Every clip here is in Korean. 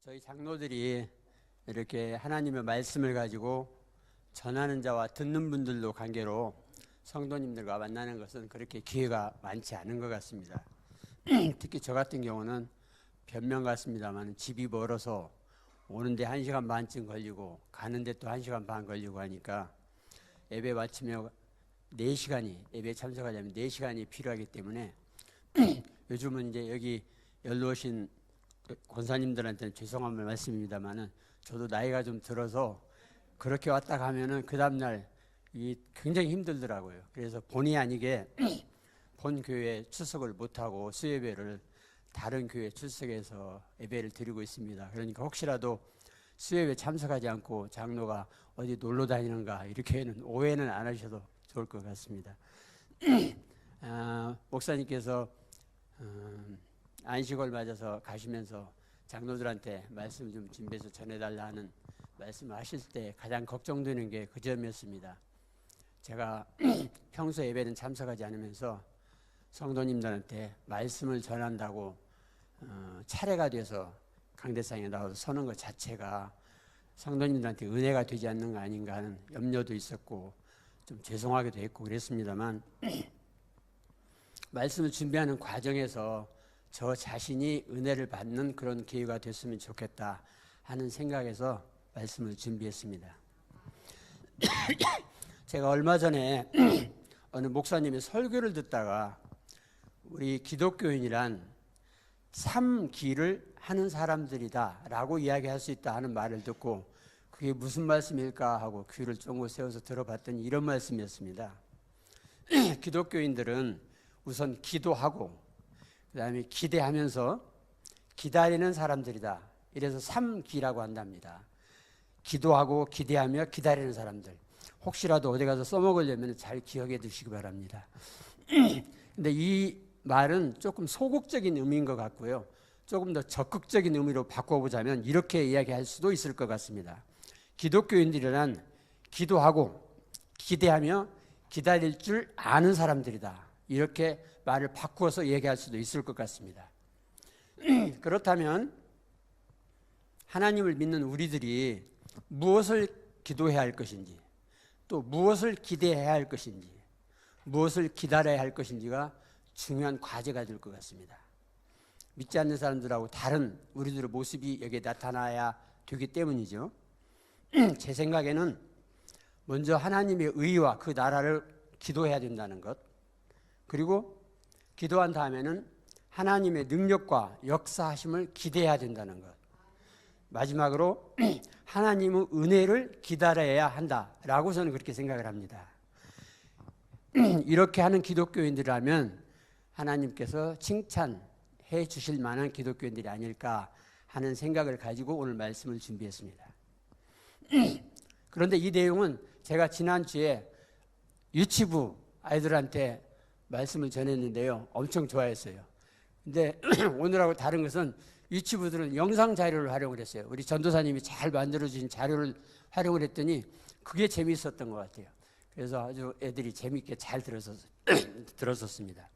저희 장로들이 이렇게 하나님의 말씀을 가지고 전하는 자와 듣는 분들로 관계로 성도님들과 만나는 것은 그렇게 기회가 많지 않은 것 같습니다. 특히 저 같은 경우는 변명 같습니다만 집이 멀어서 오는데 1시간 반쯤 걸리고 가는데 또 1시간 반 걸리고 하니까 예배 마치며 4시간이 예배 참석하려면 4시간이 필요하기 때문에 요즘은 이제 여기 연로 오신 권사님들한테는 죄송한 말씀입니다만은 저도 나이가 좀 들어서 그렇게 왔다 가면은 그 다음날 이 굉장히 힘들더라고요. 그래서 본의 아니게 본 교회에 출석을 못하고 수예배를 다른 교회에 출석해서 예배를 드리고 있습니다. 그러니까 혹시라도 수예배 참석하지 않고 장로가 어디 놀러 다니는가 이렇게는 오해는 안 하셔도 좋을 것 같습니다. 목사님께서 안식을 맞아서 가시면서 장로들한테 말씀 좀 준비해서 전해달라 하는 말씀을 하실 때 가장 걱정되는 게 그 점이었습니다. 제가 평소 예배는 참석하지 않으면서 성도님들한테 말씀을 전한다고 차례가 돼서 강대상에 나와서 서는 것 자체가 성도님들한테 은혜가 되지 않는 거 아닌가 하는 염려도 있었고 좀 죄송하기도 했고 그랬습니다만 말씀을 준비하는 과정에서 저 자신이 은혜를 받는 그런 기회가 됐으면 좋겠다 하는 생각에서 말씀을 준비했습니다. 제가 얼마 전에 어느 목사님의 설교를 듣다가 우리 기독교인이란 참기를 하는 사람들이다 라고 이야기할 수 있다 하는 말을 듣고 그게 무슨 말씀일까 하고 귀를 쫑긋 세워서 들어봤더니 이런 말씀이었습니다. 기독교인들은 우선 기도하고 그 다음에 기대하면서 기다리는 사람들이다. 이래서 삼기라고 한답니다. 기도하고 기대하며 기다리는 사람들. 혹시라도 어디 가서 써먹으려면 잘 기억해 두시기 바랍니다. 근데 이 말은 조금 소극적인 의미인 것 같고요. 조금 더 적극적인 의미로 바꿔보자면 이렇게 이야기할 수도 있을 것 같습니다. 기독교인들이란 기도하고 기대하며 기다릴 줄 아는 사람들이다. 이렇게 말을 바꾸어서 얘기할 수도 있을 것 같습니다. 그렇다면 하나님을 믿는 우리들이 무엇을 기도해야 할 것인지 또 무엇을 기대해야 할 것인지 무엇을 기다려야 할 것인지가 중요한 과제가 될 것 같습니다. 믿지 않는 사람들하고 다른 우리들의 모습이 여기에 나타나야 되기 때문이죠. 제 생각에는 먼저 하나님의 의와 그 나라를 기도해야 된다는 것, 그리고 기도한 다음에는 하나님의 능력과 역사하심을 기대해야 된다는 것, 마지막으로 하나님의 은혜를 기다려야 한다라고 저는 그렇게 생각을 합니다. 이렇게 하는 기독교인들이라면 하나님께서 칭찬해 주실 만한 기독교인들이 아닐까 하는 생각을 가지고 오늘 말씀을 준비했습니다. 그런데 이 내용은 제가 지난주에 유치부 아이들한테 말씀을 전했는데요. 엄청 좋아했어요. 근데 오늘하고 다른 것은 유치부들은 영상 자료를 활용을 했어요. 우리 전도사님이 잘 만들어주신 자료를 활용을 했더니 그게 재미있었던 것 같아요. 그래서 아주 애들이 재미있게 잘 들었었습니다.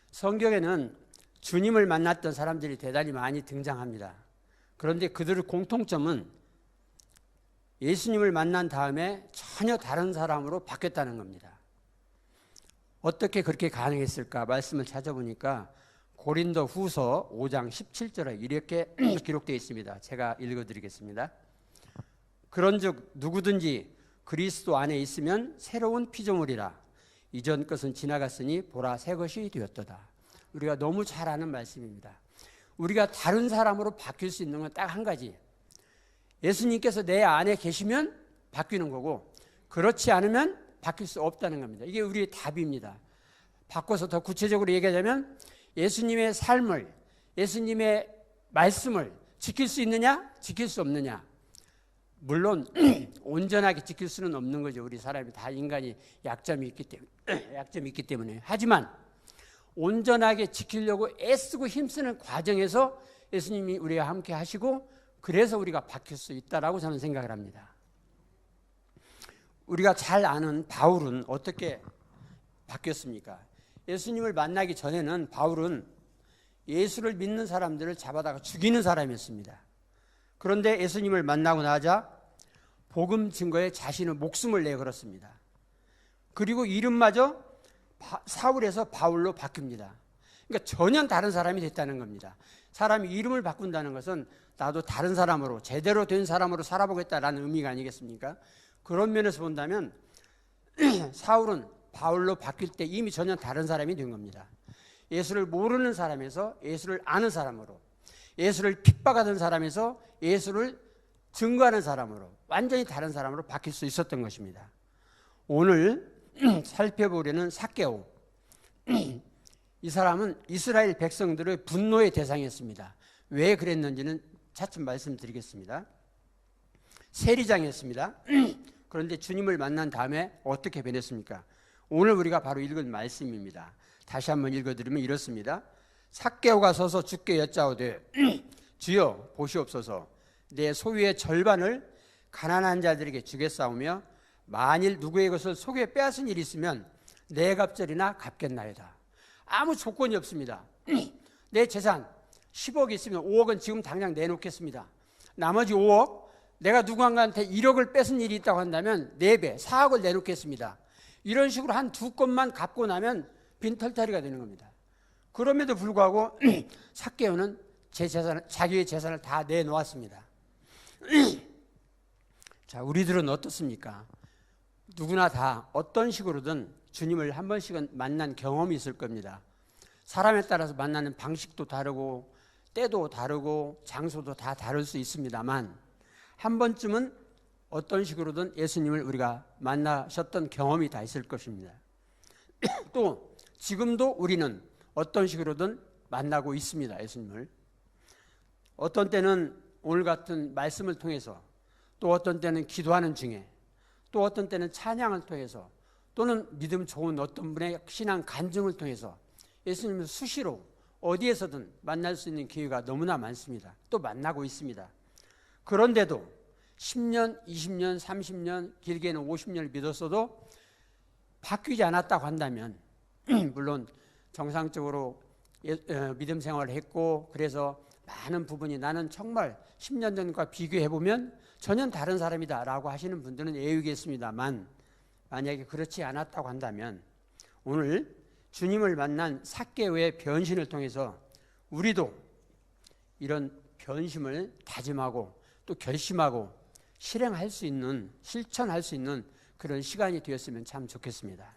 성경에는 주님을 만났던 사람들이 대단히 많이 등장합니다. 그런데 그들의 공통점은 예수님을 만난 다음에 전혀 다른 사람으로 바뀌었다는 겁니다. 어떻게 그렇게 가능했을까 말씀을 찾아보니까 고린도 후서 5장 17절에 이렇게 기록되어 있습니다. 제가 읽어드리겠습니다. 그런즉 누구든지 그리스도 안에 있으면 새로운 피조물이라 이전 것은 지나갔으니 보라 새 것이 되었도다. 우리가 너무 잘 아는 말씀입니다. 우리가 다른 사람으로 바뀔 수 있는 건 딱 한 가지. 예수님께서 내 안에 계시면 바뀌는 거고 그렇지 않으면 바뀔 수 없다는 겁니다. 이게 우리의 답입니다. 바꿔서 더 구체적으로 얘기하자면 예수님의 삶을, 예수님의 말씀을 지킬 수 있느냐, 지킬 수 없느냐. 물론 온전하게 지킬 수는 없는 거죠. 우리 사람이 다 인간이 약점이 있기 때문에. 하지만 온전하게 지키려고 애쓰고 힘쓰는 과정에서 예수님이 우리와 함께 하시고 그래서 우리가 바뀔 수 있다라고 저는 생각을 합니다. 우리가 잘 아는 바울은 어떻게 바뀌었습니까? 예수님을 만나기 전에는 바울은 예수를 믿는 사람들을 잡아다가 죽이는 사람이었습니다. 그런데 예수님을 만나고 나자 복음 증거에 자신의 목숨을 내걸었습니다. 그리고 이름마저 사울에서 바울로 바뀝니다. 그러니까 전혀 다른 사람이 됐다는 겁니다. 사람이 이름을 바꾼다는 것은 나도 다른 사람으로, 제대로 된 사람으로 살아보겠다라는 의미가 아니겠습니까? 그런 면에서 본다면 사울은 바울로 바뀔 때 이미 전혀 다른 사람이 된 겁니다. 예수를 모르는 사람에서 예수를 아는 사람으로, 예수를 핍박하던 사람에서 예수를 증거하는 사람으로, 완전히 다른 사람으로 바뀔 수 있었던 것입니다. 오늘 살펴보려는 삭개오, 이 사람은 이스라엘 백성들의 분노의 대상이었습니다. 왜 그랬는지는 차츰 말씀드리겠습니다. 세리장이었습니다. 그런데 주님을 만난 다음에 어떻게 변했습니까? 오늘 우리가 바로 읽은 말씀입니다. 다시 한번 읽어드리면 이렇습니다. 삭개오가 서서 주께 여짜오되 주여 보시옵소서, 내 소유의 절반을 가난한 자들에게 주겠사오며 만일 누구의 것을 속여 빼앗은 일이 있으면 내 갑절이나 갚겠나이다. 아무 조건이 없습니다. 내 재산 10억이 있으면 5억은 지금 당장 내놓겠습니다. 나머지 5억, 내가 누군가한테 1억을 뺏은 일이 있다고 한다면 4배, 4억을 내놓겠습니다. 이런 식으로 한 2건만 갚고 나면 빈털터리가 되는 겁니다. 그럼에도 불구하고 삭개오는 자기의 재산을 다 내놓았습니다. 자, 우리들은 어떻습니까? 누구나 다 어떤 식으로든 주님을 한 번씩은 만난 경험이 있을 겁니다. 사람에 따라서 만나는 방식도 다르고 때도 다르고 장소도 다 다를 수 있습니다만 한 번쯤은 어떤 식으로든 예수님을 우리가 만나셨던 경험이 다 있을 것입니다. 또 지금도 우리는 어떤 식으로든 만나고 있습니다. 예수님을. 어떤 때는 오늘 같은 말씀을 통해서, 또 어떤 때는 기도하는 중에, 또 어떤 때는 찬양을 통해서, 또는 믿음 좋은 어떤 분의 신앙 간증을 통해서 예수님을 수시로 어디에서든 만날 수 있는 기회가 너무나 많습니다. 또 만나고 있습니다. 그런데도 10년, 20년, 30년, 길게는 50년을 믿었어도 바뀌지 않았다고 한다면, 물론 정상적으로 믿음 생활을 했고 그래서 많은 부분이 나는 정말 10년 전과 비교해보면 전혀 다른 사람이다 라고 하시는 분들은 예의겠습니다만, 만약에 그렇지 않았다고 한다면 오늘 주님을 만난 삭개오의 변신을 통해서 우리도 이런 변심을 다짐하고 또 결심하고 실행할 수 있는, 실천할 수 있는 그런 시간이 되었으면 참 좋겠습니다.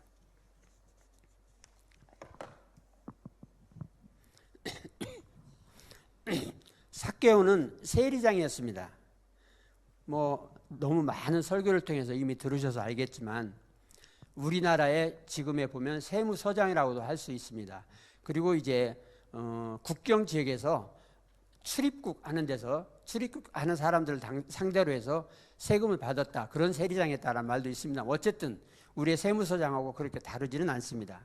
삭개오는 세리장이었습니다. 너무 많은 설교를 통해서 이미 들으셔서 알겠지만 우리나라에 지금에 보면 세무서장이라고도 할 수 있습니다. 그리고 이제 국경 지역에서 출입국 하는 데서 출입국 하는 사람들을 상대로 해서 세금을 받았다, 그런 세리장이었다라는 말도 있습니다. 어쨌든 우리의 세무서장하고 그렇게 다르지는 않습니다.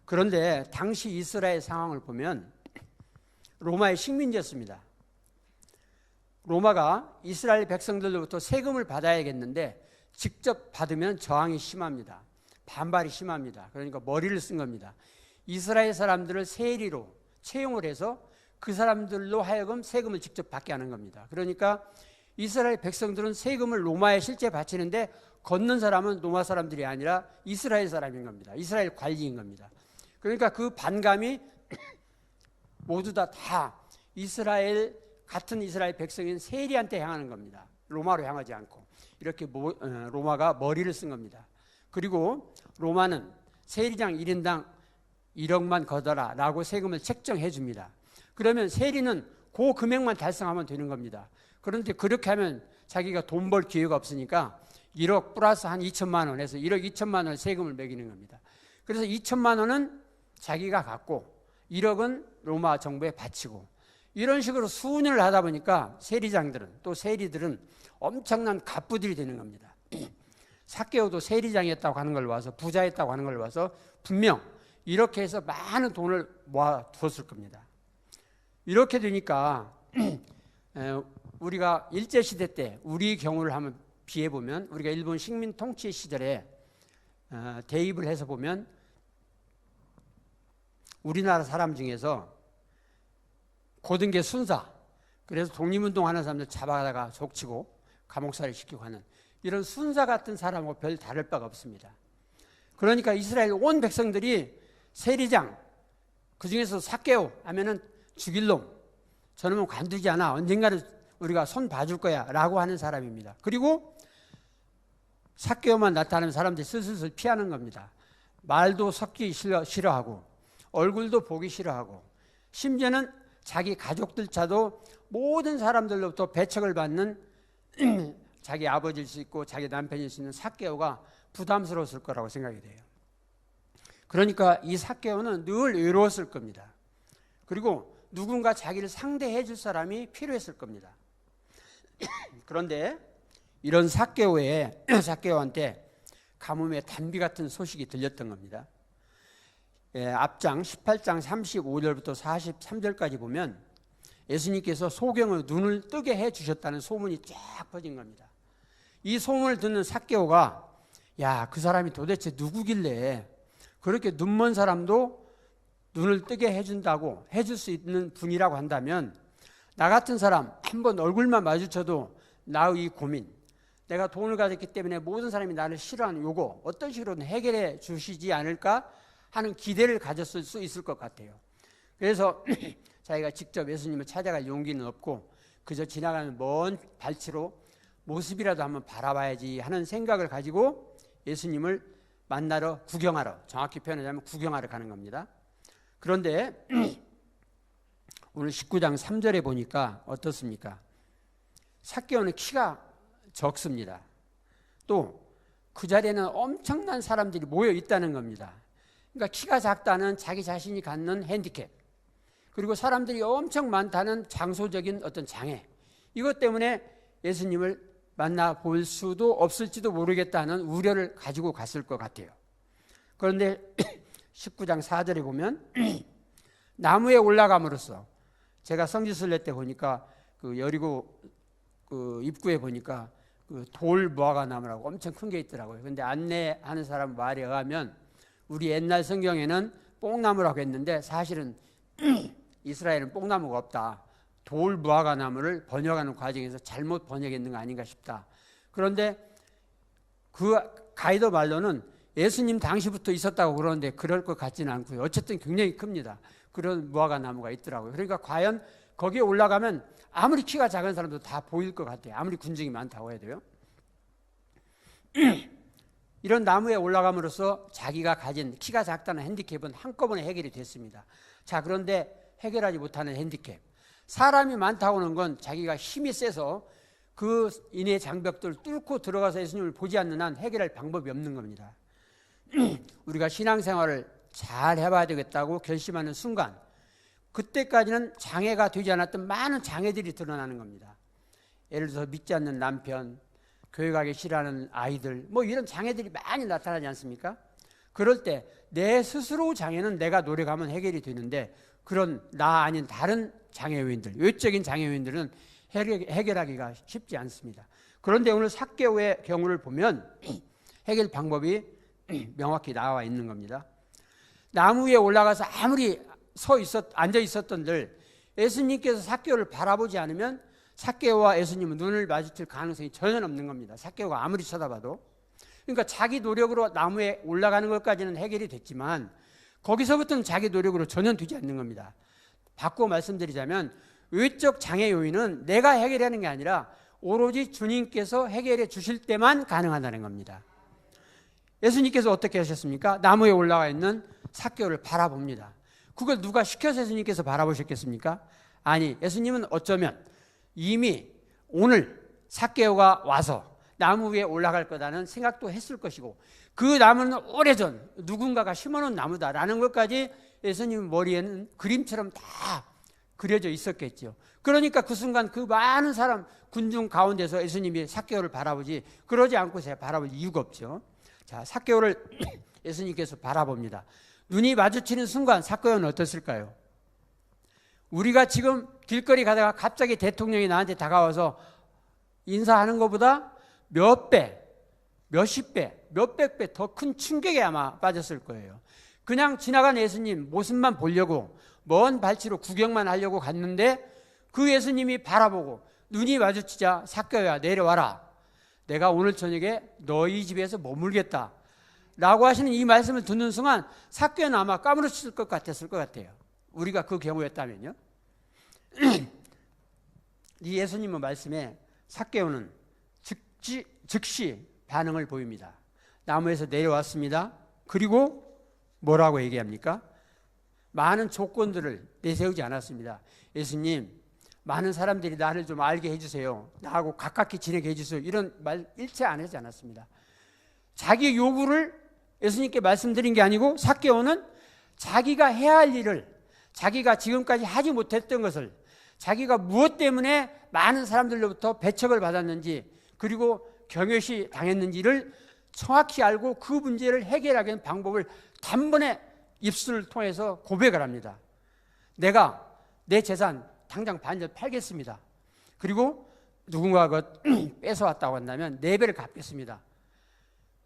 그런데 당시 이스라엘 상황을 보면 로마의 식민지였습니다. 로마가 이스라엘 백성들로부터 세금을 받아야겠는데 직접 받으면 저항이 심합니다. 반발이 심합니다. 그러니까 머리를 쓴 겁니다. 이스라엘 사람들을 세리로 채용을 해서 그 사람들로 하여금 세금을 직접 받게 하는 겁니다. 그러니까 이스라엘 백성들은 세금을 로마에 실제 바치는데 걷는 사람은 로마 사람들이 아니라 이스라엘 사람인 겁니다. 이스라엘 관리인 겁니다. 그러니까 그 반감이 모두 다 이스라엘, 같은 이스라엘 백성인 세리한테 향하는 겁니다. 로마로 향하지 않고. 이렇게 로마가 머리를 쓴 겁니다. 그리고 로마는 세리장 1인당 1억만 걷어라 라고 세금을 책정해 줍니다. 그러면 세리는 그 금액만 달성하면 되는 겁니다. 그런데 그렇게 하면 자기가 돈 벌 기회가 없으니까 1억 플러스 한 2천만 원 해서 1억 2천만 원 세금을 매기는 겁니다. 그래서 2천만 원은 자기가 갖고 1억은 로마 정부에 바치고, 이런 식으로 수년을 하다 보니까 세리장들은, 또 세리들은 엄청난 갑부들이 되는 겁니다. 삭개오도 세리장이었다고 하는 걸 봐서, 부자였다고 하는 걸 봐서 분명 이렇게 해서 많은 돈을 모아두었을 겁니다. 이렇게 되니까 우리가 일제시대 때 우리 경우를 한번 비해보면, 우리가 일본 식민 통치 시절에 대입을 해서 보면 우리나라 사람 중에서 고등계 순사, 그래서 독립운동하는 사람들 잡아다가 족치고 감옥살이 시키고 하는 이런 순사 같은 사람하고 별 다를 바가 없습니다. 그러니까 이스라엘 온 백성들이 세리장, 그 중에서 삭개오 하면은 죽일 놈, 저놈은 관두지 않아, 언젠가는 우리가 손 봐줄 거야 라고 하는 사람입니다. 그리고 삭개오만 나타나면 사람들이 슬슬 피하는 겁니다. 말도 섞기 싫어하고 얼굴도 보기 싫어하고 심지어는 자기 가족들조차도 모든 사람들로부터 배척을 받는 자기 아버지일 수 있고 자기 남편일 수 있는 삭개오가 부담스러웠을 거라고 생각이 돼요. 그러니까 이 삭개오는 늘 외로웠을 겁니다. 그리고 누군가 자기를 상대해 줄 사람이 필요했을 겁니다. 그런데 이런 삭개오한테 가뭄의 단비 같은 소식이 들렸던 겁니다. 앞장 18장 35절부터 43절까지 보면 예수님께서 소경의 눈을 뜨게 해주셨다는 소문이 쫙 퍼진 겁니다. 이 소문을 듣는 삭개오가 야, 그 사람이 도대체 누구길래 그렇게 눈먼 사람도 눈을 뜨게 해준다고 해줄 수 있는 분이라고 한다면 나 같은 사람 한번 얼굴만 마주쳐도 나의 이 고민, 내가 돈을 가졌기 때문에 모든 사람이 나를 싫어하는 요거 어떤 식으로든 해결해 주시지 않을까 하는 기대를 가졌을 수 있을 것 같아요. 그래서 자기가 직접 예수님을 찾아갈 용기는 없고 그저 지나가는 먼 발치로 모습이라도 한번 바라봐야지 하는 생각을 가지고 예수님을 만나러 구경하러, 정확히 표현하자면 구경하러 가는 겁니다. 그런데 오늘 19장 3절에 보니까 어떻습니까? 삭개오는 키가 적습니다. 또 그 자리에는 엄청난 사람들이 모여 있다는 겁니다. 그러니까 키가 작다는 자기 자신이 갖는 핸디캡, 그리고 사람들이 엄청 많다는 장소적인 어떤 장애, 이것 때문에 예수님을 만나볼 수도 없을지도 모르겠다는 우려를 가지고 갔을 것 같아요. 그런데 19장 4절에 보면 나무에 올라감으로써, 제가 성지순례 때 보니까 그 여리고 그 입구에 보니까 그 돌 무화과 나무라고 엄청 큰 게 있더라고요. 그런데 안내하는 사람 말에 의하면 우리 옛날 성경에는 뽕나무라고 했는데 사실은 이스라엘은 뽕나무가 없다. 돌 무화과 나무를 번역하는 과정에서 잘못 번역했는 거 아닌가 싶다. 그런데 그 가이드 말로는 예수님 당시부터 있었다고 그러는데 그럴 것 같지는 않고요. 어쨌든 굉장히 큽니다. 그런 무화과 나무가 있더라고요. 그러니까 과연 거기에 올라가면 아무리 키가 작은 사람도 다 보일 것 같아요. 아무리 군중이 많다고 해도요. 이런 나무에 올라감으로써 자기가 가진 키가 작다는 핸디캡은 한꺼번에 해결이 됐습니다. 자, 그런데 해결하지 못하는 핸디캡, 사람이 많다고 하는 건 자기가 힘이 세서 그 인의 장벽들을 뚫고 들어가서 예수님을 보지 않는 한 해결할 방법이 없는 겁니다. 우리가 신앙생활을 잘 해봐야 되겠다고 결심하는 순간, 그때까지는 장애가 되지 않았던 많은 장애들이 드러나는 겁니다. 예를 들어서 믿지 않는 남편, 교회 가기 싫어하는 아이들, 뭐 이런 장애들이 많이 나타나지 않습니까? 그럴 때 내 스스로 장애는 내가 노력하면 해결이 되는데, 그런 나 아닌 다른 장애 요인들, 외적인 장애 요인들은 해결하기가 쉽지 않습니다. 그런데 오늘 삭개오의 경우를 보면 해결 방법이 명확히 나와 있는 겁니다. 나무 위에 올라가서 아무리 앉아 있었던들 예수님께서 삭개오를 바라보지 않으면 삭개오와 예수님은 눈을 마주칠 가능성이 전혀 없는 겁니다. 삭개오가 아무리 쳐다봐도. 그러니까 자기 노력으로 나무에 올라가는 것까지는 해결이 됐지만 거기서부터는 자기 노력으로 전혀 되지 않는 겁니다. 바꾸어 말씀드리자면 외적 장애 요인은 내가 해결하는 게 아니라 오로지 주님께서 해결해 주실 때만 가능하다는 겁니다. 예수님께서 어떻게 하셨습니까? 나무에 올라가 있는 삭개오를 바라봅니다. 그걸 누가 시켜서 예수님께서 바라보셨겠습니까? 아니, 예수님은 어쩌면 이미 오늘 삭개오가 와서 나무 위에 올라갈 거다는 생각도 했을 것이고, 그 나무는 오래전 누군가가 심어놓은 나무다라는 것까지 예수님 머리에는 그림처럼 다 그려져 있었겠죠. 그러니까 그 순간 그 많은 사람 군중 가운데서 예수님이 삭개오를 바라보지, 그러지 않고 제가 바라볼 이유가 없죠. 자, 삭개오를 예수님께서 바라봅니다. 눈이 마주치는 순간 삭개오는 어땠을까요? 우리가 지금 길거리 가다가 갑자기 대통령이 나한테 다가와서 인사하는 것보다 몇 배, 몇십 배, 몇백 배 더 큰 충격에 아마 빠졌을 거예요. 그냥 지나간 예수님 모습만 보려고 먼 발치로 구경만 하려고 갔는데 그 예수님이 바라보고 눈이 마주치자 삭개오야 내려와라. 내가 오늘 저녁에 너희 집에서 머물겠다. 라고 하시는 이 말씀을 듣는 순간 삭개오는 아마 까무러칠 것 같았을 것 같아요. 우리가 그 경우였다면요. 이 예수님의 말씀에 삭개오는 즉시 반응을 보입니다. 나무에서 내려왔습니다. 그리고 뭐라고 얘기합니까? 많은 조건들을 내세우지 않았습니다. 예수님, 많은 사람들이 나를 좀 알게 해주세요. 나하고 가깝게 지내게 해주세요. 이런 말 일체 안 하지 않았습니다. 자기 요구를 예수님께 말씀드린 게 아니고 삭개오는 자기가 해야 할 일을, 자기가 지금까지 하지 못했던 것을, 자기가 무엇 때문에 많은 사람들로부터 배척을 받았는지 그리고 경외시 당했는지를 정확히 알고 그 문제를 해결하기 위한 방법을 단번에 입술을 통해서 고백을 합니다. 내가 내 재산 당장 반절 팔겠습니다. 그리고 누군가가 뺏어왔다고 한다면 4배를 갚겠습니다.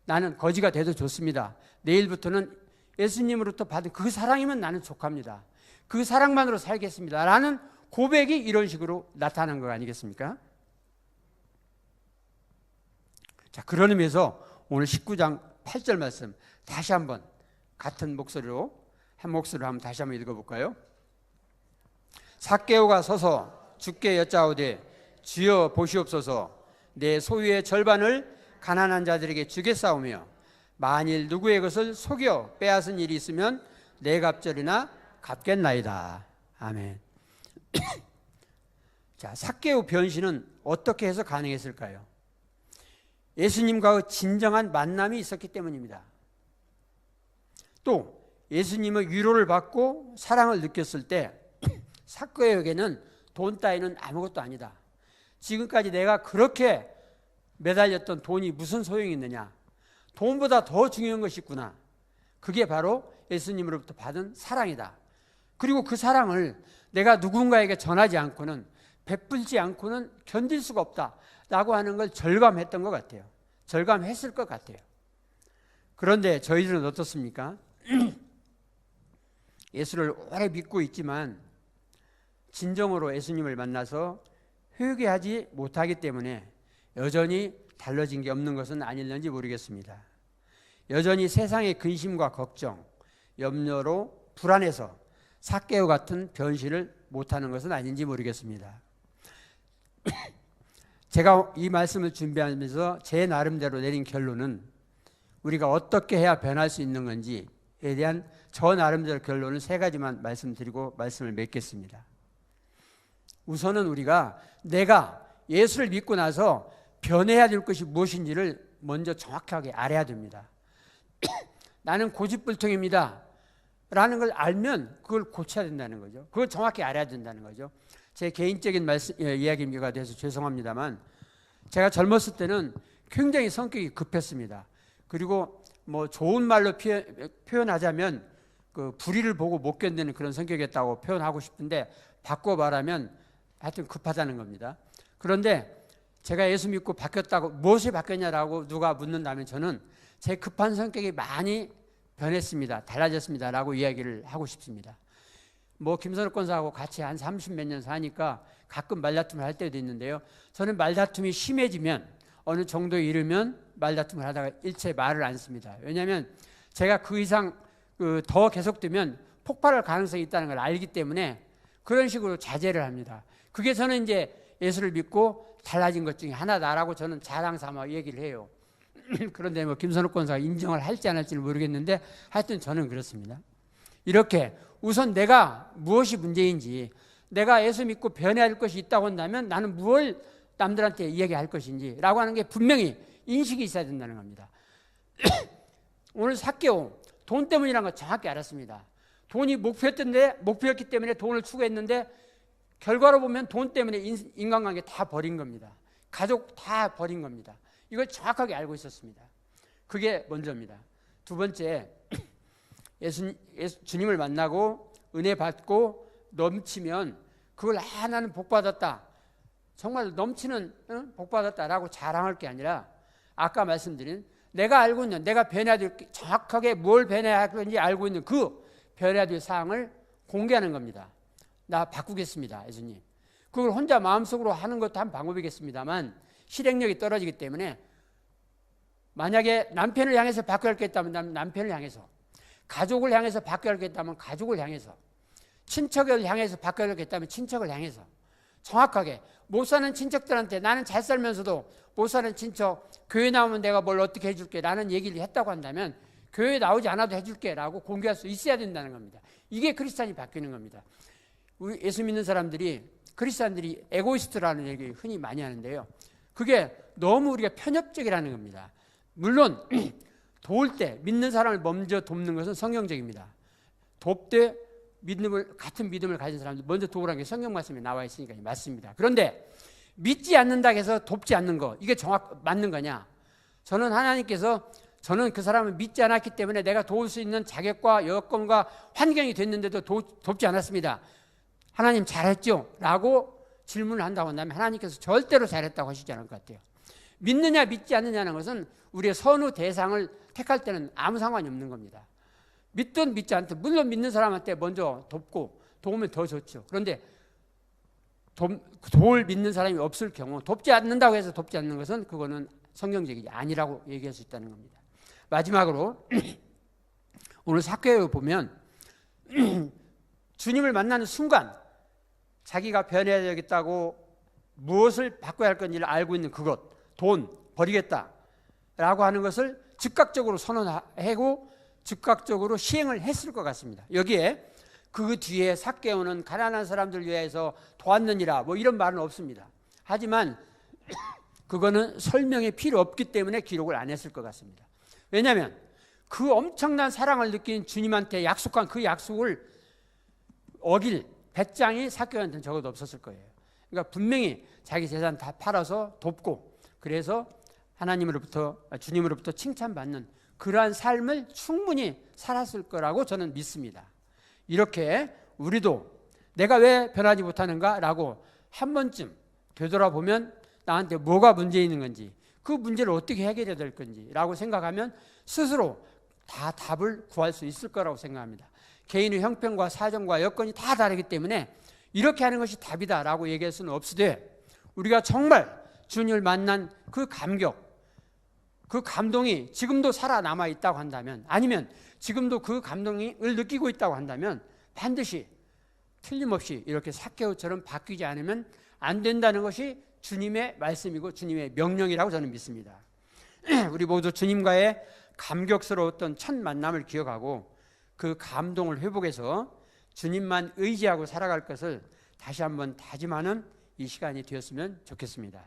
나는 거지가 돼도 좋습니다. 내일부터는 예수님으로부터 받은 그 사랑이면 나는 족합니다. 그 사랑만으로 살겠습니다. 라는 고백이 이런 식으로 나타난 거 아니겠습니까? 자, 그런 의미에서 오늘 19장 8절 말씀 다시 한번 같은 목소리로 한 목소리로 한번 다시 한번 읽어볼까요? 삭개오가 서서 주께 여짜오되 주여 보시옵소서. 내 소유의 절반을 가난한 자들에게 주겠사오며 만일 누구의 것을 속여 빼앗은 일이 있으면 내 갑절이나 갚겠나이다. 아멘. 자, 삭개오 변신은 어떻게 해서 가능했을까요? 예수님과의 진정한 만남이 있었기 때문입니다. 또 예수님의 위로를 받고 사랑을 느꼈을 때 삭개오에게는 돈 따위는 아무것도 아니다. 지금까지 내가 그렇게 매달렸던 돈이 무슨 소용이 있느냐. 돈보다 더 중요한 것이 있구나. 그게 바로 예수님으로부터 받은 사랑이다. 그리고 그 사랑을 내가 누군가에게 전하지 않고는, 베풀지 않고는 견딜 수가 없다라고 하는 걸 절감했던 것 같아요. 절감했을 것 같아요. 그런데 저희들은 어떻습니까? 예수를 오래 믿고 있지만 진정으로 예수님을 만나서 회개하지 못하기 때문에 여전히 달라진 게 없는 것은 아닐는지 모르겠습니다. 여전히 세상의 근심과 걱정, 염려로 불안해서 삭개오 같은 변신을 못하는 것은 아닌지 모르겠습니다. 제가 이 말씀을 준비하면서 제 나름대로 내린 결론은 우리가 어떻게 해야 변할 수 있는 건지에 대한 저 나름대로 결론을 3가지만 말씀드리고 말씀을 맺겠습니다. 우선은 우리가 내가 예수를 믿고 나서 변해야 될 것이 무엇인지를 먼저 정확하게 알아야 됩니다. 나는 고집불통입니다 라는 걸 알면 그걸 고쳐야 된다는 거죠. 그걸 정확히 알아야 된다는 거죠. 제 개인적인 이야기가 돼서 죄송합니다만 제가 젊었을 때는 굉장히 성격이 급했습니다. 그리고 뭐 좋은 말로 표현하자면 그 불의를 보고 못 견디는 그런 성격이었다고 표현하고 싶은데 바꿔 말하면 하여튼 급하다는 겁니다. 그런데 제가 예수 믿고 바뀌었다고, 무엇이 바뀌었냐라고 누가 묻는다면 저는 제 급한 성격이 많이 변했습니다. 달라졌습니다. 라고 이야기를 하고 싶습니다. 뭐 김선욱 권사하고 같이 한 30몇 년 사니까 가끔 말다툼을 할 때도 있는데요. 저는 말다툼이 심해지면 어느 정도에 이르면 말다툼을 하다가 일체 말을 안 씁니다. 왜냐하면 제가 그 이상 더 계속되면 폭발할 가능성이 있다는 걸 알기 때문에 그런 식으로 자제를 합니다. 그게 저는 이제 예수를 믿고 달라진 것 중에 하나다라고 저는 자랑 삼아 얘기를 해요. 그런데 뭐 김선욱 권사가 인정을 할지 안 할지는 모르겠는데 하여튼 저는 그렇습니다. 이렇게 우선 내가 무엇이 문제인지, 내가 예수 믿고 변해야 할 것이 있다고 한다면 나는 무엇을 남들한테 이야기할 것인지 라고 하는 게 분명히 인식이 있어야 된다는 겁니다. 오늘 삭개오 돈 때문이라는 걸 정확히 알았습니다. 돈이 목표였기 때문에 돈을 추구했는데 결과로 보면 돈 때문에 인간관계 다 버린 겁니다. 가족 다 버린 겁니다. 이걸 정확하게 알고 있었습니다. 그게 먼저입니다. 두 번째, 주님을 만나고 은혜 받고 넘치면 그걸 나는 복 받았다, 정말 넘치는 복 받았다라고 자랑할 게 아니라 아까 말씀드린 내가 알고 있는, 내가 변해야 될, 정확하게 뭘 변해야 할 건지 알고 있는 그 변해야 될 사항을 공개하는 겁니다. 나 바꾸겠습니다, 예수님. 그걸 혼자 마음속으로 하는 것도 한 방법이겠습니다만 실행력이 떨어지기 때문에 만약에 남편을 향해서 바꿔야 겠다면 남편을 향해서, 가족을 향해서 바꿔야 겠다면 가족을 향해서, 친척을 향해서 바꿔야 겠다면 친척을 향해서 정확하게 못 사는 친척들한테 나는 잘 살면서도 못 사는 친척 교회 나오면 내가 뭘 어떻게 해줄게 라는 얘기를 했다고 한다면 교회 나오지 않아도 해줄게 라고 공개할 수 있어야 된다는 겁니다. 이게 크리스찬이 바뀌는 겁니다. 우리 예수 믿는 사람들이, 크리스찬들이 에고이스트라는 얘기 흔히 많이 하는데요, 그게 너무 우리가 편협적이라는 겁니다. 물론 도울 때 믿는 사람을 먼저 돕는 것은 성경적입니다. 돕되 같은 믿음을 가진 사람들 먼저 도우라는 게 성경 말씀에 나와 있으니까 맞습니다. 그런데 믿지 않는다 해서 돕지 않는 거, 이게 맞는 거냐? 저는 하나님께서 저는 그 사람을 믿지 않았기 때문에 내가 도울 수 있는 자격과 여건과 환경이 됐는데도 돕지 않았습니다. 하나님 잘했죠? 라고 질문을 한다고 한다면 하나님께서 절대로 잘했다고 하시지 않을 것 같아요. 믿느냐 믿지 않느냐는 것은 우리의 선후 대상을 택할 때는 아무 상관이 없는 겁니다. 믿든 믿지 않든, 물론 믿는 사람한테 먼저 돕고 도우면 더 좋죠. 그런데 도울 믿는 사람이 없을 경우, 돕지 않는다고 해서 돕지 않는 것은 그거는 성경적이지 아니라고 얘기할 수 있다는 겁니다. 마지막으로 오늘 사케오 보면 주님을 만나는 순간 자기가 변해야 되겠다고 무엇을 바꿔야 할 건지를 알고 있는 그것, 돈 버리겠다라고 하는 것을 즉각적으로 선언하고 즉각적으로 시행을 했을 것 같습니다. 여기에 그 뒤에 삭개오는 가난한 사람들 위해서 도왔느니라 뭐 이런 말은 없습니다. 하지만 그거는 설명이 필요 없기 때문에 기록을 안 했을 것 같습니다. 왜냐하면 그 엄청난 사랑을 느낀 주님한테 약속한 그 약속을 어길 배짱이 삭개오한테는 적어도 없었을 거예요. 그러니까 분명히 자기 재산 다 팔아서 돕고, 그래서 주님으로부터 칭찬받는 그러한 삶을 충분히 살았을 거라고 저는 믿습니다. 이렇게 우리도 내가 왜 변하지 못하는가 라고 한 번쯤 되돌아보면 나한테 뭐가 문제 있는 건지, 그 문제를 어떻게 해결해야 될 건지 라고 생각하면 스스로 다 답을 구할 수 있을 거라고 생각합니다. 개인의 형편과 사정과 여건이 다 다르기 때문에 이렇게 하는 것이 답이다 라고 얘기할 수는 없으되, 우리가 정말 주님을 만난 그 감격, 그 감동이 지금도 살아남아 있다고 한다면, 아니면 지금도 그 감동을 느끼고 있다고 한다면 반드시 틀림없이 이렇게 삭개오처럼 바뀌지 않으면 안 된다는 것이 주님의 말씀이고 주님의 명령이라고 저는 믿습니다. 우리 모두 주님과의 감격스러웠던 첫 만남을 기억하고 그 감동을 회복해서 주님만 의지하고 살아갈 것을 다시 한번 다짐하는 이 시간이 되었으면 좋겠습니다.